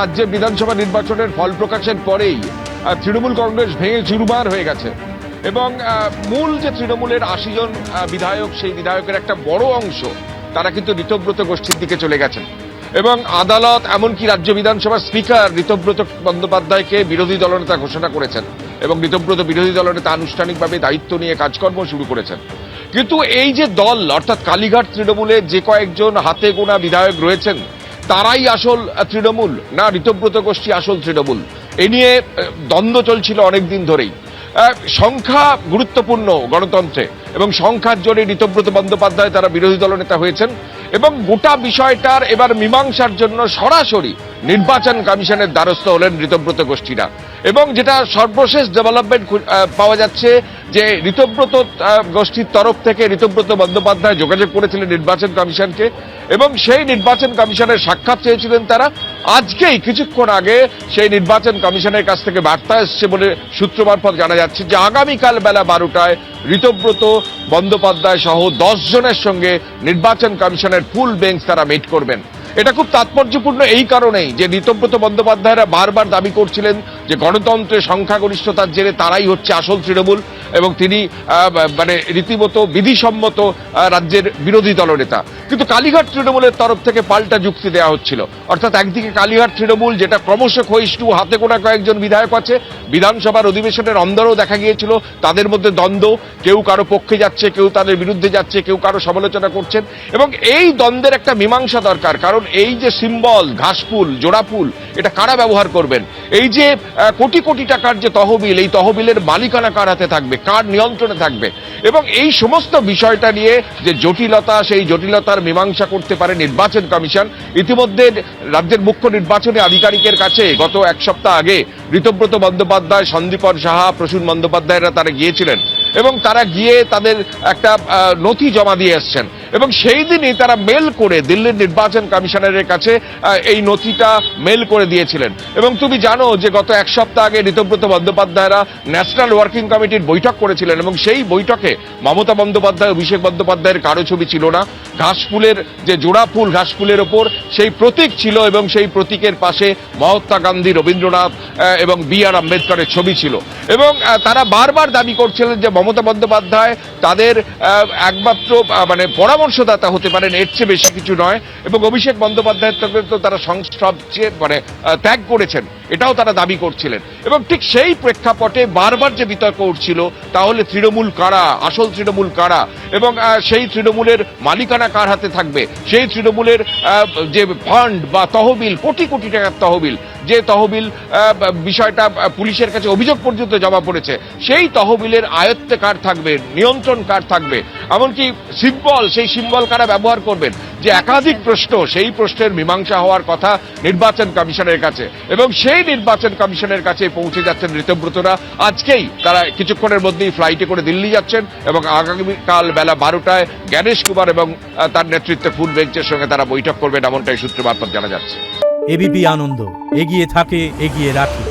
রাজ্যে বিধানসভা নির্বাচনের ফল প্রকাশের পরেই তৃণমূল কংগ্রেস ভেঙে চুরমার হয়ে গেছে এবং মূল যে তৃণমূলের ৮০ জন বিধায়ক, সেই বিধায়কের একটা বড় অংশ তারা কিন্তু ঋতব্রত গোষ্ঠীর দিকে চলে গেছেন এবং আদালত এমনকি রাজ্য বিধানসভার স্পিকার ঋতব্রত বন্দ্যোপাধ্যায়কে বিরোধী দলনেতা ঘোষণা করেছেন এবং ঋতব্রত বিরোধী দলনেতা আনুষ্ঠানিকভাবে দায়িত্ব নিয়ে কাজকর্ম শুরু করেছেন। কিন্তু এই যে দল অর্থাৎ কালীঘাট তৃণমূলের যে কয়েকজন হাতে গোনা বিধায়ক রয়েছেন তারাই আসল তৃণমূল না ঋতব্রত গোষ্ঠী আসল তৃণমূল, এ নিয়ে দ্বন্দ্ব চলছিল অনেকদিন ধরেই। সংখ্যা গুরুত্বপূর্ণ গণতন্ত্রে এবং সংখ্যার জোরে ঋতব্রত বন্দ্যোপাধ্যায় তারা বিরোধী দলনেতা হয়েছেন এবং গোটা বিষয়টার এবার মীমাংসার জন্য সরাসরি নির্বাচন কমিশনের দ্বারস্থ হলেন ঋতব্রত গোষ্ঠীরা। এবং যেটা সর্বশেষ ডেভেলপমেন্ট পাওয়া যাচ্ছে যে ঋতব্রত গোষ্ঠীর তরফ থেকে ঋতব্রত বন্দ্যোপাধ্যায় যোগাযোগ করেছিলেন নির্বাচন কমিশনকে এবং সেই নির্বাচন কমিশনের সাক্ষাৎ চেয়েছিলেন তারা। আজকেই কিছুক্ষণ আগে সেই নির্বাচন কমিশনের কাছ থেকে বার্তা এসছে বলে সূত্র মারফত জানা যাচ্ছে যে আগামীকাল বেলা ১২টায় ঋতব্রত বন্দ্যোপাধ্যায় সহ ১০ জনের সঙ্গে নির্বাচন কমিশনের ফুল বেঞ্চ তারা মিট করবেন। এটা খুব তাৎপর্যপূর্ণ এই কারণেই যে ঋতব্রত বন্দ্যোপাধ্যায়রা বারবার দাবি করছিলেন যে গণতন্ত্রের সংখ্যাগরিষ্ঠতার জেরে তারাই হচ্ছে আসল তৃণমূল এবং তিনি মানে রীতিমতো বিধিসম্মত রাজ্যের বিরোধী দলনেতা। কিন্তু কালীঘাট তৃণমূলের তরফ থেকে পাল্টা যুক্তি দেওয়া হচ্ছিল, অর্থাৎ একদিকে কালীঘাট তৃণমূল যেটা ক্রমশ ক্ষয়িষ্ণু, হাতে গোনা কয়েকজন বিধায়ক আছে, বিধানসভার অধিবেশনের অন্দরেও দেখা গিয়েছিল তাদের মধ্যে দ্বন্দ্ব, কেউ কারো পক্ষে যাচ্ছে, কেউ তাদের বিরুদ্ধে যাচ্ছে, কেউ কারো সমালোচনা করছেন এবং এই দ্বন্দ্বের একটা মীমাংসা দরকার। কারণ এই যে সিম্বল ঘাসফুল জোড়াফুল এটা কারা ব্যবহার করবেন, এই যে কোটি কোটি টাকার যে তহবিল, এই তহবিলের মালিকানা কার হাতে থাকবে, কার নিয়ন্ত্রণে থাকবে এবং এই সমস্ত বিষয়টা নিয়ে যে জটিলতা, সেই জটিলতার মীমাংসা করতে পারে নির্বাচন কমিশন। ইতিমধ্যে রাজ্যের মুখ্য নির্বাচনী আধিকারিকের কাছে গত এক সপ্তাহ আগে ঋতব্রত বন্দ্যোপাধ্যায়, সন্দীপন সাহা, প্রসূন বন্দ্যোপাধ্যায়রা তারা গিয়েছিলেন এবং তারা গিয়ে তাদের একটা নথি জমা দিয়ে এসছেন এবং সেই দিনই তারা মেল করে দিল্লির নির্বাচন কমিশনারের কাছে এই নথিটা মেল করে দিয়েছিলেন। এবং তুমি জানো যে গত এক সপ্তাহ আগে ঋতব্রত বন্দ্যোপাধ্যায়রা ন্যাশনাল ওয়ার্কিং কমিটির বৈঠক করেছিলেন এবং সেই বৈঠকে মমতা বন্দ্যোপাধ্যায়, অভিষেক বন্দ্যোপাধ্যায়ের কারো ছবি ছিল না। ঘাসফুলের যে জোড়া ফুল, ঘাসফুলের ওপর সেই প্রতীক ছিল এবং সেই প্রতীকের পাশে মহাত্মা গান্ধী, রবীন্দ্রনাথ এবং বি.আর. আম্বেদকরের ছবি ছিল এবং তারা বারবার দাবি করছিলেন যে মমতা বন্দ্যোপাধ্যায় তাদের একমাত্র মানে পরামর্শদাতা হতে পারেন, এর চেয়ে বেশি কিছু নয়। এবং অভিষেক বন্দ্যোপাধ্যায়ের থেকে তো তারা সবচেয়ে মানে ত্যাগ করেছেন, এটাও তারা দাবি করছিলেন। এবং ঠিক সেই প্রেক্ষাপটে বারবার যে বিতর্ক উঠছিল তাহলে তৃণমূল কারা, আসল তৃণমূল কারা এবং সেই তৃণমূলের মালিকানা কার হাতে থাকবে, সেই তৃণমূলের যে ফান্ড বা তহবিল, কোটি কোটি টাকার তহবিল, যে তহবিল বিষয়টা পুলিশের কাছে অভিযোগ পর্যন্ত জমা পড়েছে, সেই তহবিলের আয়ত্তে কার থাকবে, নিয়ন্ত্রণ কার থাকবে, এমনকি সিম্বল, সেই সিম্বল কারা ব্যবহার করবেন, যে একাধিক প্রশ্ন, সেই প্রশ্নের মীমাংসা হওয়ার কথা নির্বাচন কমিশনের কাছে এবং সেই নির্বাচন কমিশনের কাছে পৌঁছে যাচ্ছেন ঋতব্রতরা। আজকেই তারা কিছুক্ষণের মধ্যেই ফ্লাইটে করে দিল্লি যাচ্ছেন এবং আগামীকাল বেলা 12টায় জ্ঞানেশ কুমার এবং তার নেতৃত্বে ফুল বেঞ্চের সঙ্গে তারা বৈঠক করবেন, এমনটাই সূত্র মারফত জানা যাচ্ছে। এবিপি আনন্দ, এগিয়ে থাকে, এগিয়ে রাখে।